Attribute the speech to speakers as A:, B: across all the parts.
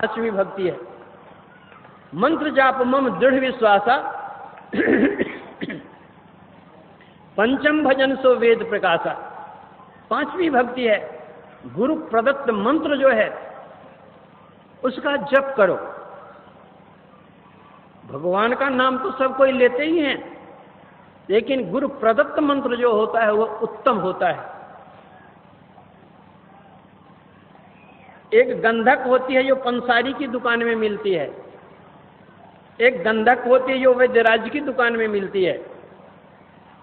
A: पांचवी भक्ति है। मंत्र जाप मम दृढ़ विश्वासा, पंचम भजन सो वेद प्रकाशा। पांचवी भक्ति है गुरु प्रदत्त मंत्र जो है उसका जप करो। भगवान का नाम तो सब कोई लेते ही हैं, लेकिन गुरु प्रदत्त मंत्र जो होता है वो उत्तम होता है। एक गंधक होती है जो पंसारी की दुकान में मिलती है, एक गंधक होती है जो वैद्यराज की दुकान में मिलती है।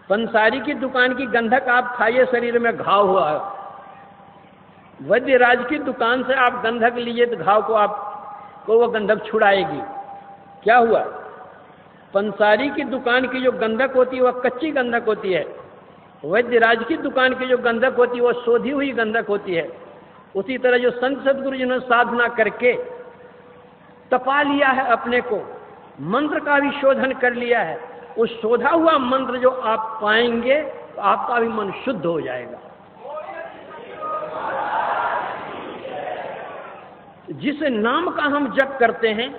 A: पंसारी की दुकान की गंधक आप खाइए, शरीर में घाव हुआ है। वैद्यराज की दुकान से आप गंधक लीजिए तो घाव को आपको वो गंधक छुड़ाएगी। क्या हुआ? पंसारी की दुकान की जो गंधक होती है वह कच्ची गंधक होती है, वैद्यराज की दुकान की जो गंधक होती है वह शोधी हुई गंधक होती है। उसी तरह जो संत सदगुरु जिन्होंने साधना करके तपा लिया है अपने को, मंत्र का भी शोधन कर लिया है, उस शोधा हुआ मंत्र जो आप पाएंगे तो आपका भी मन शुद्ध हो जाएगा। जिस नाम का हम जप करते हैं,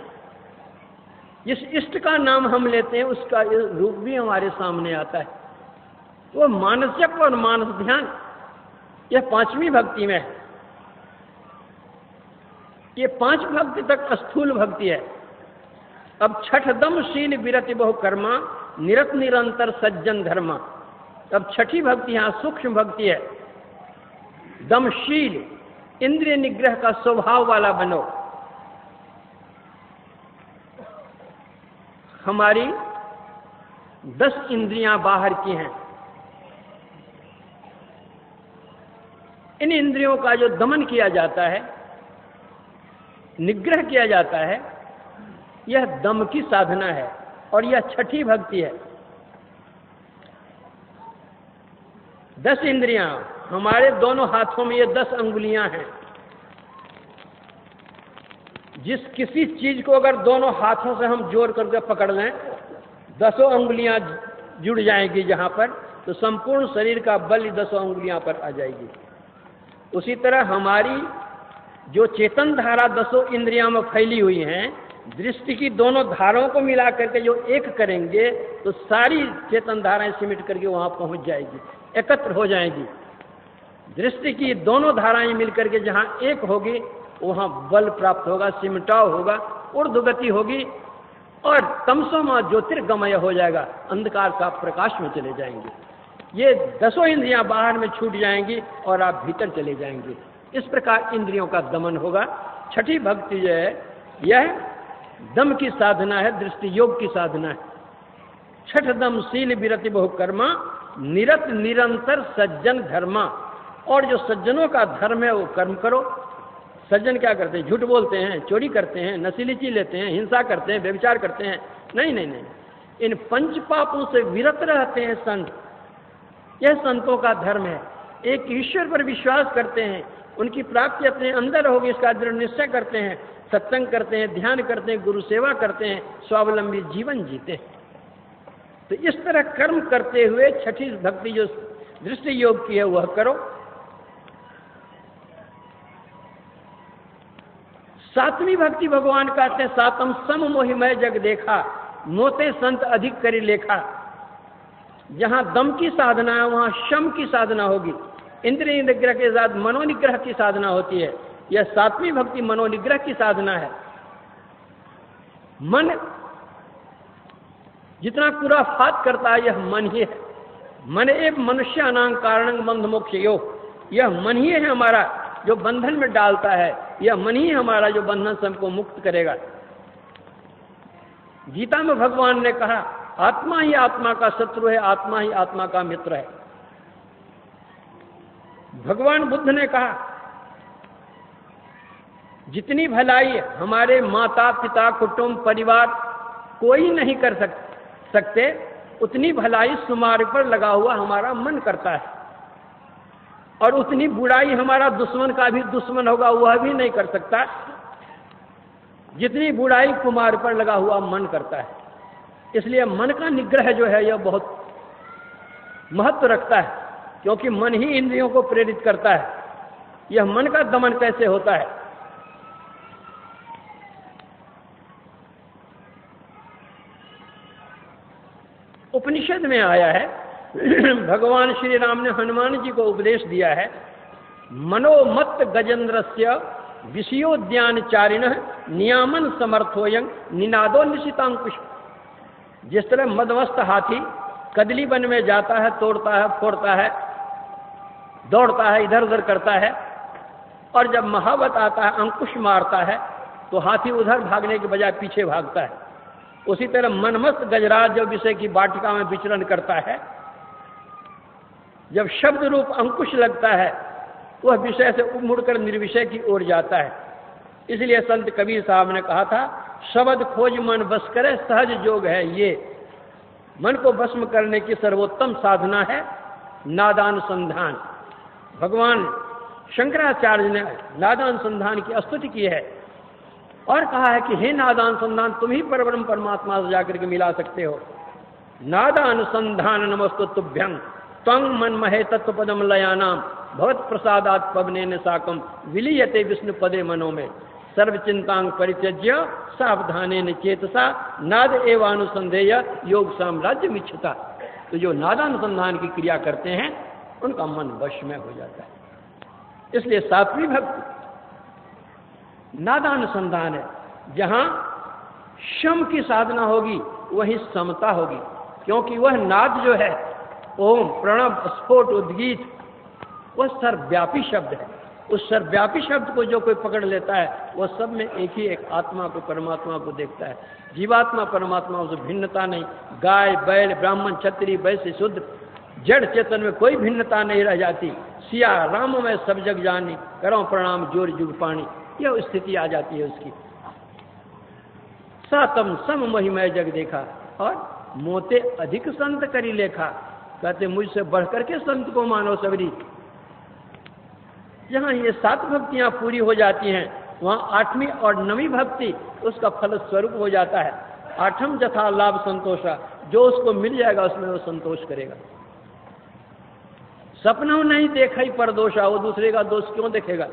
A: जिस इष्ट का नाम हम लेते हैं, उसका रूप भी हमारे सामने आता है। वो मानस जप और मानस ध्यान, यह पांचवी भक्ति में है। ये पांच भक्ति तक स्थूल भक्ति है। अब छठ दम शील विरति बहु कर्मा, निरत निरंतर सज्जन धर्मा। अब छठी भक्ति यहां सूक्ष्म भक्ति है। दमशील, इंद्रिय निग्रह का स्वभाव वाला बनो। हमारी 10 इंद्रियां बाहर की हैं। इन इंद्रियों का जो दमन किया जाता है, निग्रह किया जाता है, यह दम की साधना है और यह छठी भक्ति है। 10 इंद्रियां, हमारे दोनों हाथों में ये 10 अंगुलियां हैं। जिस किसी चीज को अगर दोनों हाथों से हम जोड़ करके पकड़ लें, 10 अंगुलियां जुड़ जाएंगी जहां पर, तो संपूर्ण शरीर का बल 10 अंगुलियां पर आ जाएगी। उसी तरह हमारी जो चेतन धारा 10 इंद्रियां में फैली हुई हैं, दृष्टि की दोनों धाराओं को मिला करके जो एक करेंगे तो सारी चेतन धाराएं सिमट करके वहां पहुंच जाएगी, एकत्र हो जाएगी। दृष्टि की दोनों धाराएं मिलकर के जहां एक होगी वहां बल प्राप्त होगा, सिमटाव होगा, ऊर्ध्वगति होगी और तमसोमा ज्योतिर्गमय हो जाएगा, अंधकार का प्रकाश में चले जाएंगे। ये 10 इंद्रियां बाहर में छूट जाएंगी और आप भीतर चले जाएंगे। इस प्रकार इंद्रियों का दमन होगा। छठी भक्ति जो है यह दम की साधना है, दृष्टि योग की साधना है। छठ दम शील विरति बहु कर्मा, निरत निरंतर सज्जन धर्मा। और जो सज्जनों का धर्म है वो कर्म करो। सज्जन क्या करते हैं? झूठ बोलते हैं, चोरी करते हैं, नशीली चीज लेते हैं, हिंसा करते हैं, व्यभिचार करते हैं। नहीं नहीं नहीं, इन पंच पापों से विरत रहते हैं संत। यह संतों का धर्म है। एक ईश्वर पर विश्वास करते हैं, उनकी प्राप्ति अपने अंदर होगी इसका दृढ़ निश्चय करते हैं, सत्संग करते हैं, ध्यान करते हैं, गुरु सेवा करते हैं, स्वावलंबी जीवन जीते हैं। तो इस तरह कर्म करते हुए छठी भक्ति जो दृष्टि योग की है वह करो। 7वीं भक्ति भगवान कहते हैं सातम सम मोहिमय जग देखा, मोते संत अधिक करी लेखा। जहां दम की साधना है वहां शम की साधना होगी, इंद्रिय निग्रह के साथ मनोनिग्रह की साधना होती है। यह 7वीं भक्ति मनोनिग्रह की साधना है। मन जितना कुराफात करता है यह मन ही है। मन एव मनुष्यानां कारणं बंध मोक्ष योग। यह मन ही है हमारा जो बंधन में डालता है, यह मन ही हमारा जो बंधन से हमको मुक्त करेगा। गीता में भगवान ने कहा आत्मा ही आत्मा का शत्रु है, आत्मा ही आत्मा का मित्र है। भगवान बुद्ध ने कहा जितनी भलाई हमारे माता पिता कुटुंब परिवार कोई नहीं कर सकते, उतनी भलाई सुमार पर लगा हुआ हमारा मन करता है। और उतनी बुराई हमारा दुश्मन का भी दुश्मन होगा वह भी नहीं कर सकता, जितनी बुराई कुमार पर लगा हुआ मन करता है। इसलिए मन का निग्रह जो है यह बहुत महत्व रखता है, क्योंकि मन ही इंद्रियों को प्रेरित करता है। यह मन का दमन कैसे होता है? उपनिषद में आया है, भगवान श्री राम ने हनुमान जी को उपदेश दिया है, मनोमत गजेंद्रस्य विषयोद्यानचारिण नियामन समर्थोयं निनादो निशितांकुश। जिस तरह मदमस्त हाथी कदली वन में जाता है, तोड़ता है, फोड़ता है, दौड़ता है, इधर उधर करता है, और जब महावत आता है, अंकुश मारता है, तो हाथी उधर भागने के बजाय पीछे भागता है। उसी तरह मनमस्त गजराज जो विषय की वाटिका में विचरण करता है, जब शब्द रूप अंकुश लगता है, वह विषय से मुड़कर निर्विषय की ओर जाता है। इसलिए संत कबीर साहब ने कहा था, शब्द खोज मन बस करे सहज जोग है ये। मन को भस्म करने की सर्वोत्तम साधना है नादानुसंधान। भगवान शंकराचार्य ने नादानुसंधान की स्तुति की है और कहा है कि हे नादानुसंधान, तुम ही परब्रह्म परमात्मा से जाकर के मिला सकते हो। नादानुसंधान नमस्तु तुभ्यं त्वं मन्महे तत्व पदम लयानाम भवत प्रसादात् पवनेन साकम विलीयते विष्णु पदे मनो में सर्वचिंतांग परित्यज्य सावधानेन चेतसा नाद एवानुसंधेय योग साम्राज्य मिच्छता। तो जो नादानुसंधान की क्रिया करते हैं उनका मन वश में हो जाता है। इसलिए सात्विक भक्ति नादानुसंधान है। जहां शम की साधना होगी वहीं समता होगी, क्योंकि वह नाद जो है, ओम प्रणव स्फोट उद्गीत, वह सर्वव्यापी शब्द है। उस सर्वव्यापी शब्द को जो कोई पकड़ लेता है, वह सब में एक ही एक आत्मा को, परमात्मा को देखता है। जीवात्मा परमात्मा उसे भिन्नता नहीं। गाय बैल ब्राह्मण क्षत्रिय वैश्य शूद्र जड़ चेतन में कोई भिन्नता नहीं रह जाती। सिया राम में सब जग जानी, करो प्रणाम जोर जुग पानी, यह स्थिति आ जाती है उसकी। सातम सम महिमय जग देखा और मोते अधिक संत करी लेखा। कहते मुझसे बढ़कर के संत को मानो सबरी। जहां ये 7 भक्तियां पूरी हो जाती हैं, वहां 8वीं और 9वीं भक्ति उसका फल स्वरूप हो जाता है। 8म जथा लाभ संतोषा, जो उसको मिल जाएगा उसमें वो संतोष करेगा। सपनों नहीं देखा ही परदोषा, वो दूसरे का दोष क्यों देखेगा।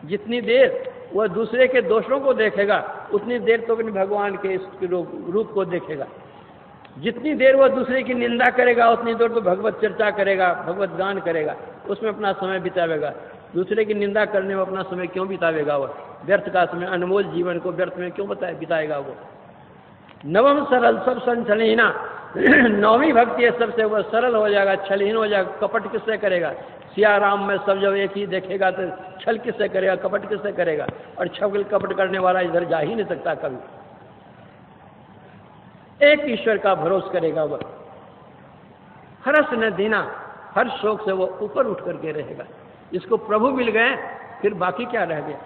A: जितनी देर वह दूसरे के दोषों को देखेगा, उतनी देर तो अपने भगवान के इस रूप को देखेगा। जितनी देर वह दूसरे की निंदा करेगा, उतनी देर तो भगवत चर्चा करेगा, भगवत गान करेगा, उसमें अपना समय बितावेगा। दूसरे की निंदा करने में अपना समय क्यों बितावेगा। वह व्यर्थ का समय, अनमोल जीवन को व्यर्थ में क्यों बिताएगा वो। नवम सरल सब संचलहीना, 9वीं भक्ति है सबसे वह सरल हो जाएगा, छलहीन हो जाएगा। कपट किससे करेगा। सिया राम में सब जब एक ही देखेगा तो छल किससे करेगा, कपट किससे करेगा। और छल कपट करने वाला इधर जा ही नहीं सकता कभी। एक ईश्वर का भरोसा करेगा वह। हर्ष न देना, हर शोक से वो ऊपर उठ करके रहेगा। इसको प्रभु मिल गए, फिर बाकी क्या रह गया।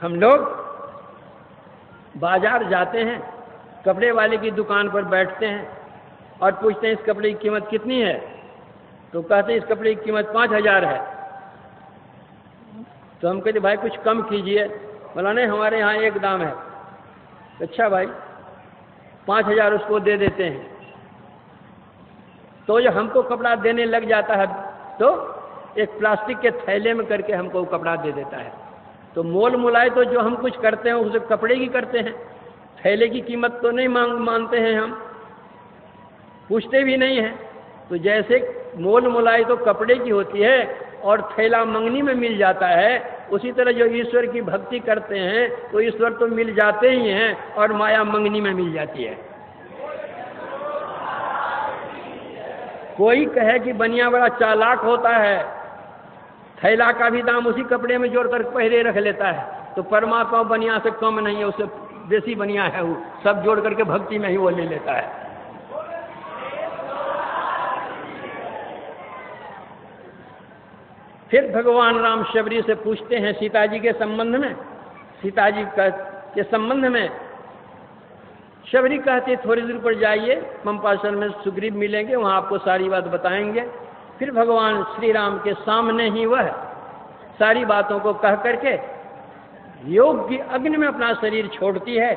A: हम लोग बाजार जाते हैं, कपड़े वाले की दुकान पर बैठते हैं और पूछते हैं इस कपड़े की कीमत कितनी है। तो कहते हैं इस कपड़े की कीमत 5000 है। तो हम कहते भाई कुछ कम कीजिए। बोला नहीं, हमारे यहाँ एक दाम है। अच्छा भाई, 5000 उसको दे देते हैं। तो जो हमको कपड़ा देने लग जाता है तो एक प्लास्टिक के थैले में करके हमको कपड़ा दे देता है। तो मोल मुलाए तो जो हम कुछ करते हैं उसे कपड़े की करते हैं, थैले की कीमत तो नहीं मानते हैं, हम पूछते भी नहीं हैं। तो जैसे मोल मुलाई तो कपड़े की होती है और थैला मंगनी में मिल जाता है, उसी तरह जो ईश्वर की भक्ति करते हैं तो ईश्वर तो मिल जाते ही हैं और माया मंगनी में मिल जाती है। कोई कहे कि बनिया बड़ा चालाक होता है, थैला का भी दाम उसी कपड़े में जोड़कर पहले रख लेता है। तो परमात्मा बनिया से कम नहीं है, उससे बेसी बनिया है। वो सब जोड़ करके भक्ति में ही वो ले लेता है। फिर भगवान राम शबरी से पूछते हैं सीता जी के संबंध में। सीता जी के संबंध में शबरी कहती थोड़ी दूर पर जाइए, पंपाचल में सुग्रीव मिलेंगे, वहाँ आपको सारी बात बताएंगे। फिर भगवान श्री राम के सामने ही वह सारी बातों को कह करके योग की अग्नि में अपना शरीर छोड़ती है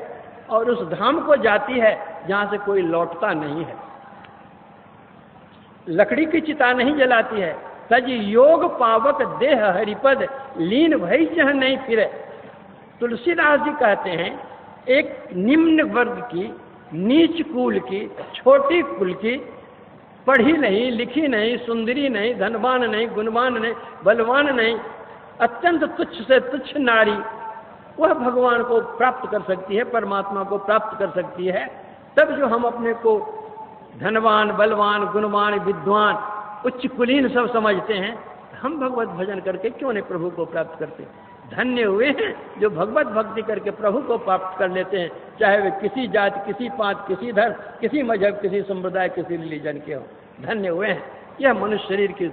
A: और उस धाम को जाती है जहाँ से कोई लौटता नहीं है। लकड़ी की चिता नहीं जलाती है। तज योग पावक देह हरिपद लीन भई जह नहीं फिरे। तुलसीदास जी कहते हैं एक निम्न वर्ग की नीच कुल की, छोटी कुल की, पढ़ी नहीं, लिखी नहीं, सुंदरी नहीं, धनवान नहीं, गुणवान नहीं, बलवान नहीं, अत्यंत तुच्छ से तुच्छ नारी, वह भगवान को प्राप्त कर सकती है, परमात्मा को प्राप्त कर सकती है। तब जो हम अपने को धनवान, बलवान, गुणवान, विद्वान, उच्च कुलीन सब समझते हैं, हम भगवत भजन करके क्यों नहीं प्रभु को प्राप्त करते? धन्य हुए हैं जो भगवत भक्ति करके प्रभु को प्राप्त कर लेते हैं, चाहे वे किसी जाति, किसी पात, किसी धर्म, किसी मजहब, किसी संप्रदाय, किसी रिलीजन के हो। धन्य हुए हैं। यह मनुष्य शरीर की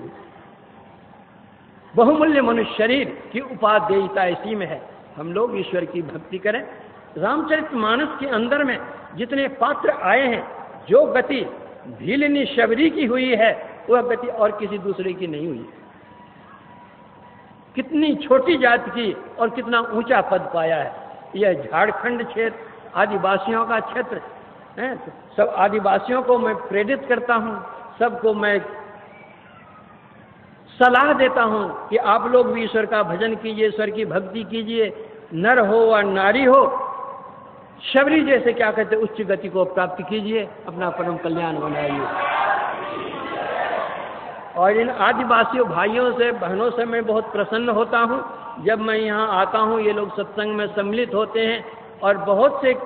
A: बहुमूल्य मनुष्य शरीर की उपादेयता इसी में है। हम लोग ईश्वर की भक्ति करें। रामचरितमानस के अंदर में जितने पात्र आए हैं, जो गति भीलनी शबरी की हुई है, वह गति और किसी दूसरे की नहीं हुई। कितनी छोटी जाति की और कितना ऊंचा पद पाया है। यह झारखंड क्षेत्र आदिवासियों का क्षेत्र है। सब आदिवासियों को मैं प्रेरित करता हूँ, सबको मैं सलाह देता हूँ कि आप लोग भी ईश्वर का भजन कीजिए, ईश्वर की भक्ति कीजिए। नर हो और नारी हो, शबरी जैसे क्या कहते उच्च गति को प्राप्त कीजिए, अपना परम कल्याण बनाइए। और इन आदिवासी भाइयों से, बहनों से मैं बहुत प्रसन्न होता हूँ। जब मैं यहाँ आता हूँ, ये लोग सत्संग में सम्मिलित होते हैं और बहुत से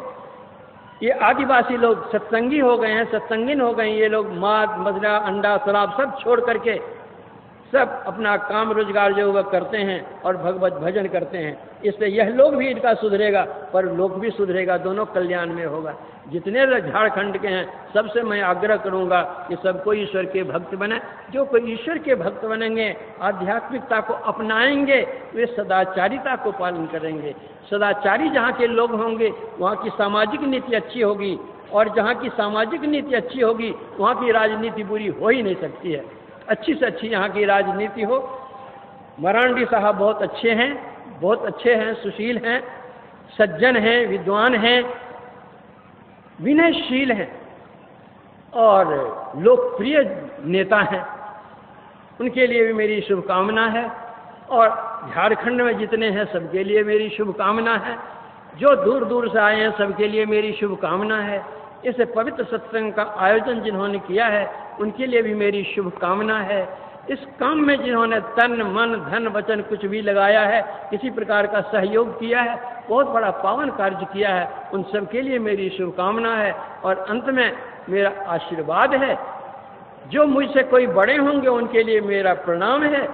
A: ये आदिवासी लोग सत्संगी हो गए हैं, सत्संगिन हो गए हैं। ये लोग मांस, मदिरा, अंडा, शराब सब छोड़ करके सब अपना काम रोजगार जो वह करते हैं और भगवत भजन करते हैं। इससे यह लोग भी इनका सुधरेगा, पर लोग भी सुधरेगा, दोनों कल्याण में होगा। जितने झारखंड के हैं सबसे मैं आग्रह करूंगा कि सबको ईश्वर के भक्त बने। जो कोई ईश्वर के भक्त बनेंगे, आध्यात्मिकता को अपनाएंगे, वे सदाचारिता को पालन करेंगे। सदाचारी जहाँ के लोग होंगे, वहाँ की सामाजिक नीति अच्छी होगी, और जहाँ की सामाजिक नीति अच्छी होगी, वहाँ की राजनीति बुरी हो ही नहीं सकती है। अच्छी से अच्छी यहाँ की राजनीति हो। मरांडी साहब बहुत अच्छे हैं, बहुत अच्छे हैं, सुशील हैं, सज्जन हैं, विद्वान हैं, विनयशील हैं और लोकप्रिय नेता हैं। उनके लिए भी मेरी शुभकामना है। और झारखंड में जितने हैं सबके लिए मेरी शुभकामना है। जो दूर दूर से आए हैं सबके लिए मेरी शुभकामना है। इस पवित्र सत्संग का आयोजन जिन्होंने किया है उनके लिए भी मेरी शुभकामना है। इस काम में जिन्होंने तन, मन, धन, वचन कुछ भी लगाया है, किसी प्रकार का सहयोग किया है, बहुत बड़ा पावन कार्य किया है, उन सब के लिए मेरी शुभकामना है। और अंत में मेरा आशीर्वाद है। जो मुझसे कोई बड़े होंगे उनके लिए मेरा प्रणाम है,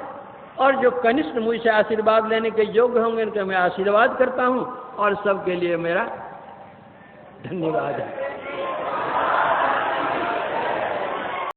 A: और जो कनिष्ठ मुझसे आशीर्वाद लेने के योग्य होंगे उनका मैं आशीर्वाद करता हूँ, और सबके लिए मेरा धन्यवाद है।